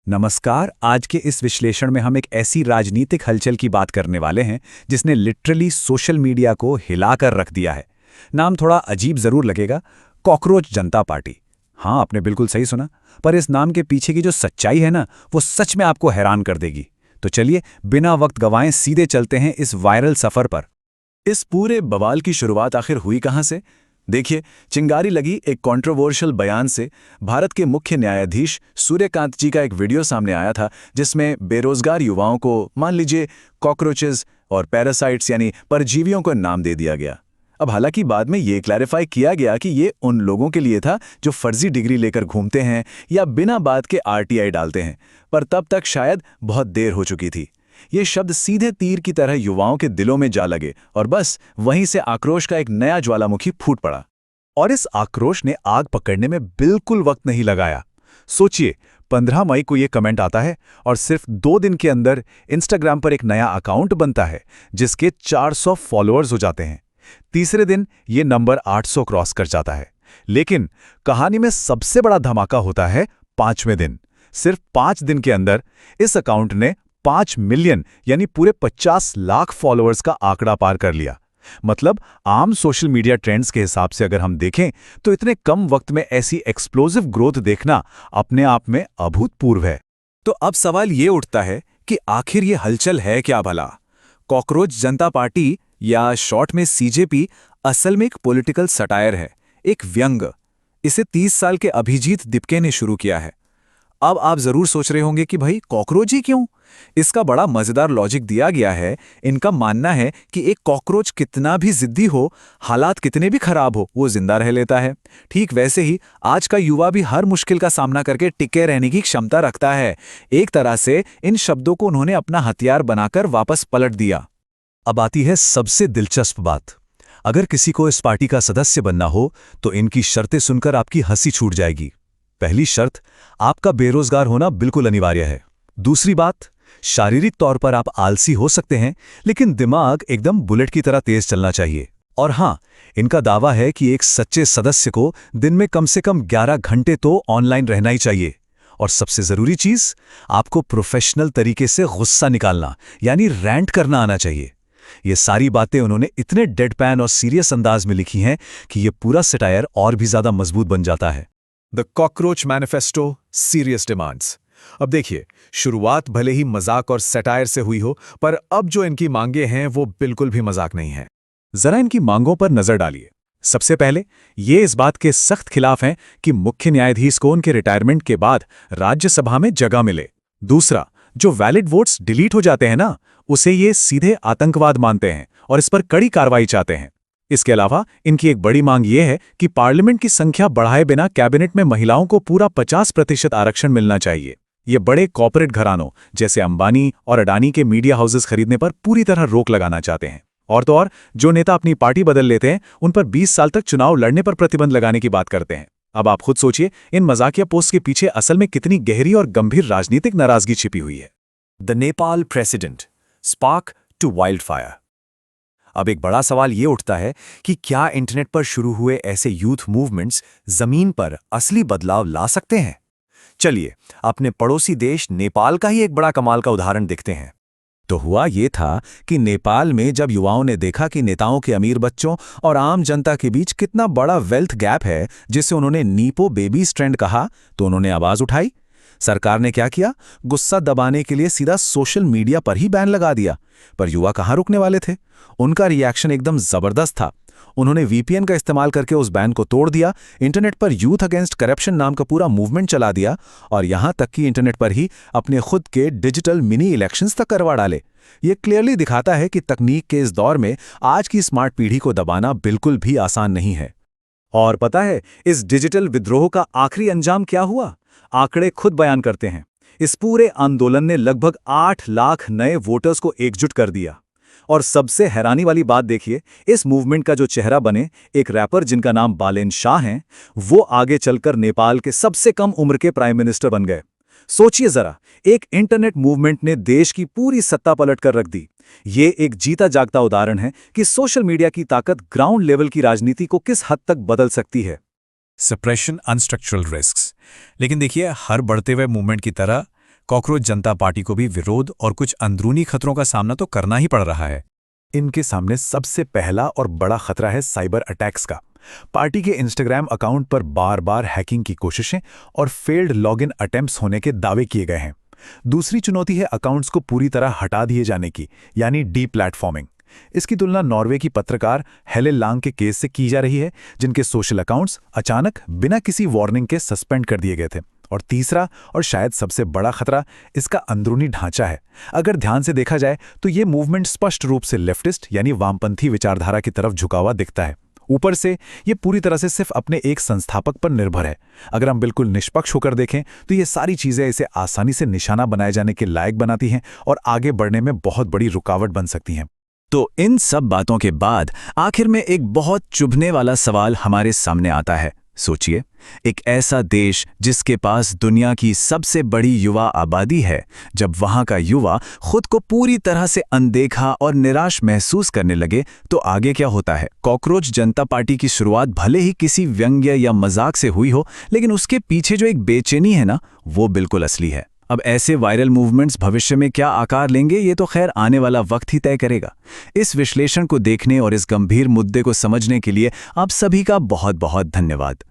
नमस्कार। आज के इस विश्लेषण में हम एक ऐसी राजनीतिक हलचल की बात करने वाले हैं जिसने लिटरली सोशल मीडिया को हिलाकर रख दिया है। नाम थोड़ा अजीब जरूर लगेगा, कॉकरोच जनता पार्टी। हाँ, आपने बिल्कुल सही सुना, पर इस नाम के पीछे की जो सच्चाई है ना, वो सच में आपको हैरान कर देगी। तो चलिए बिना वक्त गवाएं सीधे चलते हैं इस वायरल सफर पर। इस पूरे बवाल की शुरुआत आखिर हुई कहां से? देखिए, चिंगारी लगी एक कंट्रोवर्शियल बयान से। भारत के मुख्य न्यायाधीश सूर्यकांत जी का एक वीडियो सामने आया था जिसमें बेरोजगार युवाओं को मान लीजिए कॉकरोचेस और पैरासाइट्स यानी परजीवियों को नाम दे दिया गया। अब हालांकि बाद में ये क्लैरिफाई किया गया कि ये उन लोगों के लिए था जो फर्जी डिग्री लेकर घूमते हैं या बिना बात के आरटीआई डालते हैं, पर तब तक शायद बहुत देर हो चुकी थी। ये शब्द सीधे तीर की तरह युवाओं के दिलों में जा लगे और बस वहीं से आक्रोश का एक नया ज्वालामुखी फूट पड़ा। और इस आक्रोश ने आग पकड़ने में बिल्कुल वक्त नहीं लगाया। सोचिए, 15 मई को ये कमेंट आता है और सिर्फ 2 दिन के अंदर इंस्टाग्राम पर एक नया अकाउंट बनता है जिसके 400 फॉलोअर्स हो जाते हैं। तीसरे दिन ये नंबर 800 क्रॉस कर जाता है। लेकिन कहानी में सबसे बड़ा धमाका होता है 5वें दिन। सिर्फ 5 दिन के अंदर इस अकाउंट ने 5 मिलियन यानी पूरे 50 लाख फॉलोअर्स का आंकड़ा पार कर लिया। मतलब आम सोशल मीडिया ट्रेंड्स के हिसाब से अगर हम देखें तो इतने कम वक्त में ऐसी एक्सप्लोसिव ग्रोथ देखना अपने आप में अभूतपूर्व है। तो अब सवाल ये उठता है कि आखिर ये हलचल है क्या भला? कॉकरोच जनता पार्टी या शॉर्ट में सीजेपी असल में एक पॉलिटिकल सटायर है, एक व्यंग। इसे 30 साल के अभिजीत दिपके ने शुरू किया है। अब आप जरूर सोच रहे होंगे कि भाई कॉकरोच ही क्यों? इसका बड़ा मजेदार लॉजिक दिया गया है। इनका मानना है कि एक कॉकरोच कितना भी जिद्दी हो, हालात कितने भी खराब हो, वो जिंदा रह लेता है। ठीक वैसे ही आज का युवा भी हर मुश्किल का सामना करके टिके रहने की क्षमता रखता है। एक तरह से इन शब्दों को उन्होंने अपना हथियार बनाकर वापस पलट दिया। अब आती है सबसे दिलचस्प बात। अगर किसी को इस पार्टी का सदस्य बनना हो तो इनकी शर्तें सुनकर आपकी हंसी छूट जाएगी। पहली शर्त, आपका बेरोजगार होना बिल्कुल अनिवार्य है। दूसरी बात, शारीरिक तौर पर आप आलसी हो सकते हैं लेकिन दिमाग एकदम बुलेट की तरह तेज चलना चाहिए। और हां, इनका दावा है कि एक सच्चे सदस्य को दिन में कम से कम 11 घंटे तो ऑनलाइन रहना ही चाहिए। और सबसे जरूरी चीज, आपको प्रोफेशनल तरीके से गुस्सा निकालना यानी रैंट करना आना चाहिए। ये सारी बातें उन्होंने इतने डेडपैन और सीरियस अंदाज में लिखी हैं कि ये पूरा सटायर और भी ज्यादा मजबूत बन जाता है। The cockroach manifesto, serious demands. अब देखिए, शुरुआत भले ही मजाक और सटायर से हुई हो, पर अब जो इनकी मांगे हैं वो बिल्कुल भी मजाक नहीं है। जरा इनकी मांगों पर नजर डालिए। सबसे पहले ये इस बात के सख्त खिलाफ हैं कि मुख्य न्यायाधीश को उनके रिटायरमेंट के बाद राज्यसभा में जगह मिले। दूसरा, जो वैलिड वोट्स डिलीट हो जाते हैं ना, उसे ये सीधे आतंकवाद मानते हैं और इस पर कड़ी कार्रवाई चाहते हैं। इसके अलावा इनकी एक बड़ी मांग ये है कि पार्लियामेंट की संख्या बढ़ाए बिना कैबिनेट में महिलाओं को पूरा 50% आरक्षण मिलना चाहिए। ये बड़े कॉर्पोरेट घरानों जैसे अंबानी और अडानी के मीडिया हाउसेस खरीदने पर पूरी तरह रोक लगाना चाहते हैं। और तो और, जो नेता अपनी पार्टी बदल लेते हैं उन पर 20 साल तक चुनाव लड़ने पर प्रतिबंध लगाने की बात करते हैं। अब आप खुद सोचिए, इन मजाकिया पोस्ट के पीछे असल में कितनी गहरी और गंभीर राजनीतिक नाराजगी छिपी हुई है। The Nepal president, spark to wildfire. अब एक बड़ा सवाल ये उठता है कि क्या इंटरनेट पर शुरू हुए ऐसे यूथ मूवमेंट्स जमीन पर असली बदलाव ला सकते हैं? चलिए अपने पड़ोसी देश नेपाल का ही एक बड़ा कमाल का उदाहरण देखते हैं। तो हुआ ये था कि नेपाल में जब युवाओं ने देखा कि नेताओं के अमीर बच्चों और आम जनता के बीच कितना बड़ा वेल्थ गैप है, जिसे उन्होंने नीपो बेबीज ट्रेंड कहा, तो उन्होंने आवाज उठाई। सरकार ने क्या किया? गुस्सा दबाने के लिए सीधा सोशल मीडिया पर ही बैन लगा दिया। पर युवा कहाँ रुकने वाले थे? उनका रिएक्शन एकदम जबरदस्त था। उन्होंने वीपीएन का इस्तेमाल करके उस बैन को तोड़ दिया, इंटरनेट पर यूथ अगेंस्ट करप्शन नाम का पूरा मूवमेंट चला दिया और यहां तक कि इंटरनेट पर ही अपने खुद के डिजिटल मिनी इलेक्शंस तक करवा डाले। ये क्लियरली दिखाता है कि तकनीक के इस दौर में आज की स्मार्ट पीढ़ी को दबाना बिल्कुल भी आसान नहीं है। और पता है इस डिजिटल विद्रोह का आखिरी अंजाम क्या हुआ? आंकड़े खुद बयान करते हैं। इस पूरे आंदोलन ने लगभग 8 लाख नए वोटर्स को एकजुट कर दिया। और सबसे हैरानी वाली बात देखिए, इस मूवमेंट का जो चेहरा बने, एक रैपर जिनका नाम बालेन शाह है, वो आगे चलकर नेपाल के सबसे कम उम्र के प्राइम मिनिस्टर बन गए। सोचिए जरा, एक इंटरनेट मूवमेंट ने देश की पूरी सत्ता पलट कर रख दी। ये एक जीता जागता उदाहरण है कि सोशल मीडिया की ताकत ग्राउंड लेवल की राजनीति को किस हद तक बदल सकती है। Suppression, unstructural risks. लेकिन देखिए, हर बढ़ते हुए मूवमेंट की तरह कॉकरोच जनता पार्टी को भी विरोध और कुछ अंदरूनी खतरों का सामना तो करना ही पड़ रहा है। इनके सामने सबसे पहला और बड़ा खतरा है साइबर अटैक्स का। पार्टी के इंस्टाग्राम अकाउंट पर बार बार हैकिंग की कोशिशें और फेल्ड लॉगिन अटेम्प्ट्स होने के दावे किए गए हैं। दूसरी चुनौती है अकाउंट्स को पूरी तरह हटा दिए जाने की, यानी डी-प्लेटफॉर्मिंग। इसकी तुलना नॉर्वे की पत्रकार हेले लांग के केस से की जा रही है, जिनके सोशल अकाउंट्स अचानक बिना किसी वार्निंग के सस्पेंड कर दिए गए थे। और तीसरा और शायद सबसे बड़ा खतरा इसका अंदरूनी ढांचा है। अगर ध्यान से देखा जाए तो ये मूवमेंट स्पष्ट रूप से लेफ्टिस्ट यानी वामपंथी विचारधारा की तरफ झुका हुआ दिखता है। ऊपर से ये पूरी तरह से सिर्फ अपने एक संस्थापक पर निर्भर है। अगर हम बिल्कुल निष्पक्ष होकर देखें तो ये सारी चीजें इसे आसानी से निशाना बनाए जाने के लायक बनाती हैं और आगे बढ़ने में बहुत बड़ी रुकावट बन सकती हैं। तो इन सब बातों के बाद आखिर में एक बहुत चुभने वाला सवाल हमारे सामने आता है। सोचिए, एक ऐसा देश जिसके पास दुनिया की सबसे बड़ी युवा आबादी है, जब वहां का युवा खुद को पूरी तरह से अनदेखा और निराश महसूस करने लगे तो आगे क्या होता है। कॉकरोच जनता पार्टी की शुरुआत भले ही किसी व्यंग्य या मजाक से हुई हो, लेकिन उसके पीछे जो एक बेचैनी है ना, वो बिल्कुल असली है। अब ऐसे वायरल मूवमेंट्स भविष्य में क्या आकार लेंगे, ये तो खैर आने वाला वक्त ही तय करेगा। इस विश्लेषण को देखने और इस गंभीर मुद्दे को समझने के लिए आप सभी का बहुत बहुत धन्यवाद।